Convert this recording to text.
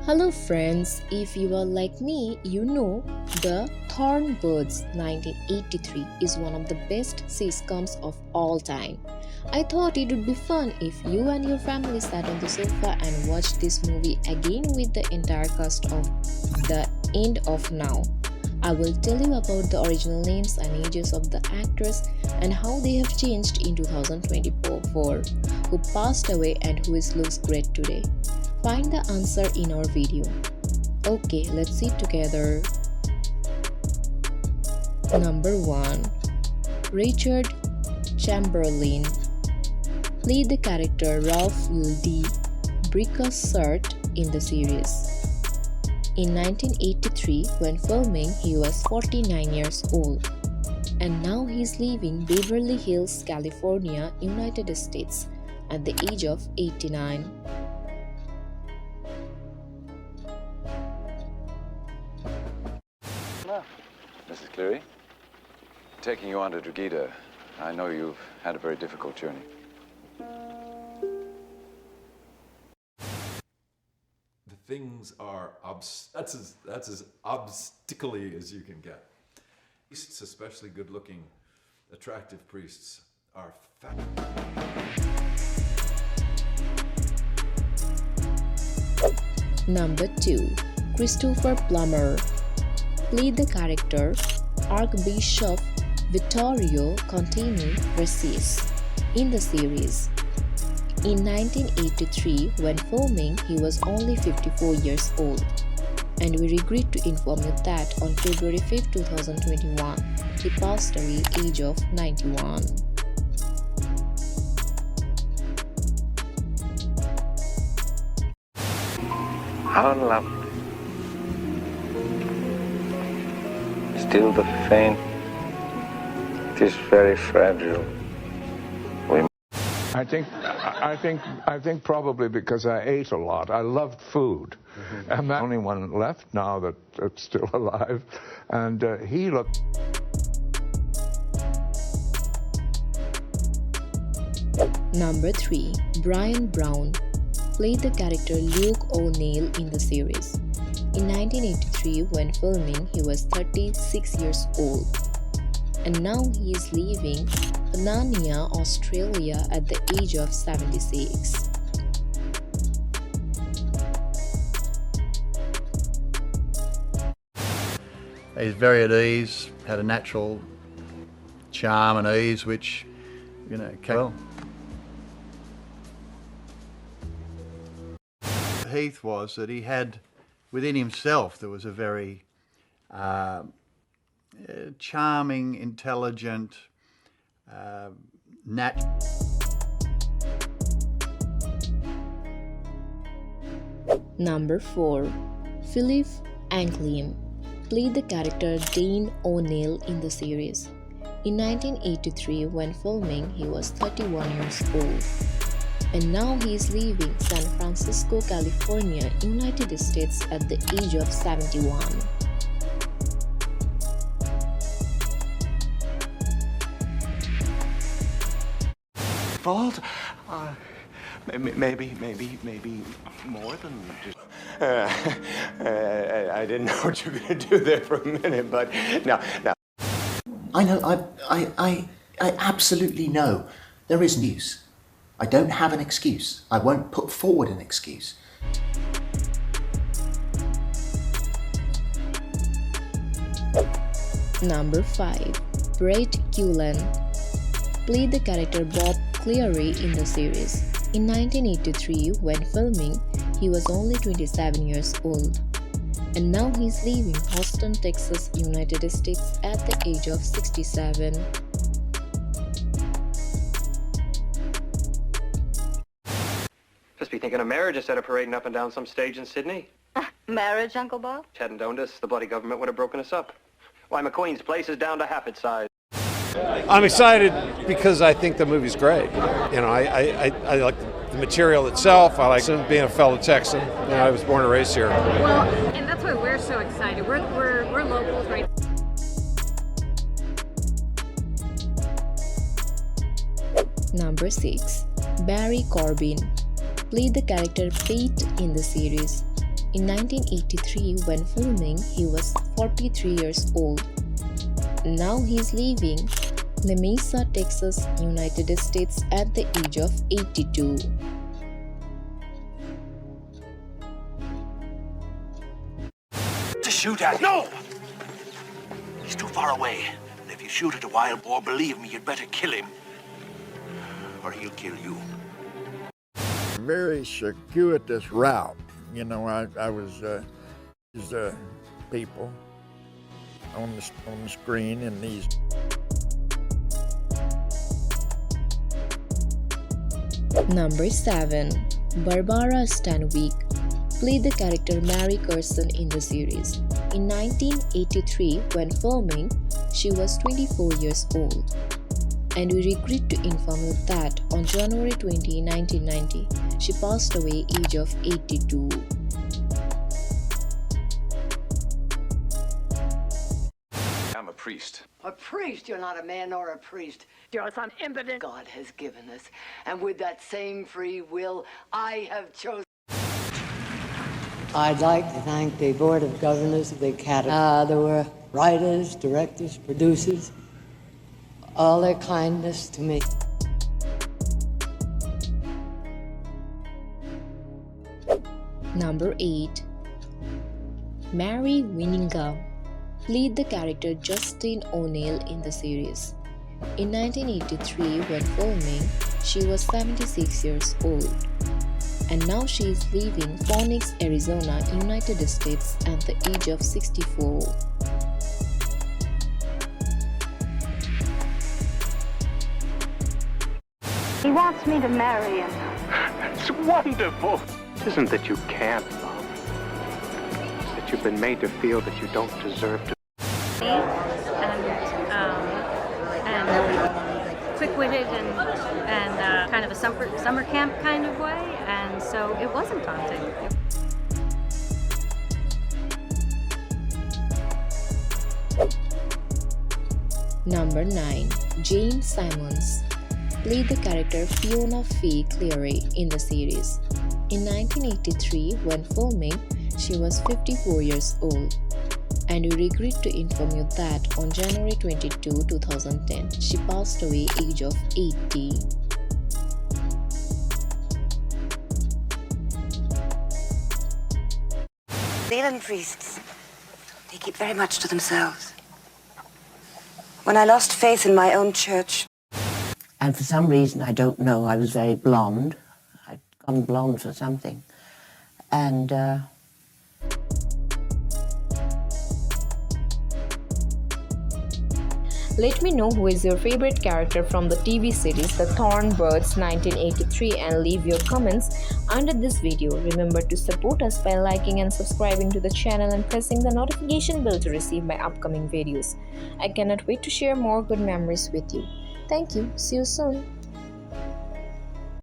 Hello friends, if you are like me, you know the Thorn Birds 1983 is one of the best sitcoms of all time. I thought it would be fun if you and your family sat on the sofa and watched this movie again with the entire cast of the end of now. I will tell you about the original names and ages of the actors and how they have changed in 2024, who passed away and who looks great today. Find the answer in our video. Okay, let's see together. Number 1. Richard Chamberlain played the character Ralph D. Brickarsart in the series. In 1983, when filming, he was 49 years old, and now he is living Beverly Hills, California, United States, at the age of 89. Mrs. Cleary, taking you on to Dragida, I know you've had a very difficult journey. The things are that's as obstacle-y as you can get. Priests, especially good-looking, attractive priests, are fat. Number 2. Christopher Plummer played the character Archbishop Vittorio Contini Recis in the series. In 1983, when filming, he was only 54 years old, and we regret to inform you that on February 5, 2021, he passed away at the age of 91. How lovely. Still the faint, it is very fragile. I think probably because I ate a lot. I loved food. I'm the only one left now that's still alive. And he looked... Number 3. Brian Brown played the character Luke O'Neill in the series. In 1983, when filming, he was 36 years old, and now he is living in Narnia, Australia at the age of 76. He's very at ease, had a natural charm and ease which, well. Heath was that he had within himself, there was a very charming, intelligent, Number 4. Philip Anglin played the character Dane O'Neill in the series. In 1983, when filming, he was 31 years old, and now he is living in San Francisco, California, United States at the age of 71. Fault? Maybe more than just... I didn't know what you were going to do there for a minute, but now... I know, I absolutely know there is news. I don't have an excuse. I won't put forward an excuse. Number 5. Brett Cullen played the character Bob Cleary in the series. In 1983, when filming, he was only 27 years old, and now he is living in Houston, Texas, United States at the age of 67. Just be thinking of marriage instead of parading up and down some stage in Sydney. Marriage, Uncle Bob? Hadn't owned us, the bloody government would have broken us up. Why, McQueen's place is down to half its size. I'm excited because I think the movie's great. I like the material itself. I like being a fellow Texan. I was born and raised here. Well, and that's why we're so excited. We're locals, right? Number 6. Barry Corbin played the character Pete in the series. In 1983, when filming, he was 43 years old. Now he is living in Mesa, Texas, United States at the age of 82. To shoot at him. No! He's too far away. And if you shoot at a wild boar, believe me, you'd better kill him. Or he'll kill you. Very circuitous route. You know, I was people on the screen in these. Number 7. Barbara Stanwyck played the character Mary Carson in the series. In 1983, when filming, she was 24 years old. And we regret to inform you that on January 20, 1990, she passed away age of 82. I'm a priest. A priest? You're not a man nor a priest. You're some impotent God has given us. And with that same free will, I have chosen. I'd like to thank the Board of Governors of the Academy. There were writers, directors, producers, all their kindness to me. Number 8. Mary Winningham played the character Justine O'Neill in the series. In 1983, when filming, she was 76 years old. And now she is living in Phoenix, Arizona, United States at the age of 64. He wants me to marry him. It's wonderful. It isn't that you can't love. It's that you've been made to feel that you don't deserve to. And quick-witted and kind of a summer camp kind of way, and so it wasn't daunting. Number 9. Jane Simmons played the character Fiona Fay Cleary in the series. In 1983, when filming, she was 54 years old. And we regret to inform you that on January 22, 2010, she passed away age of 80. Zealand priests, they keep very much to themselves. When I lost faith in my own church. And for some reason, I don't know, I was very blonde. I'd gone blonde for something. And Let me know who is your favorite character from the TV series The Thorn Birds 1983 and leave your comments under this video. Remember to support us by liking and subscribing to the channel and pressing the notification bell to receive my upcoming videos. I cannot wait to share more good memories with you. Thank you. See you soon.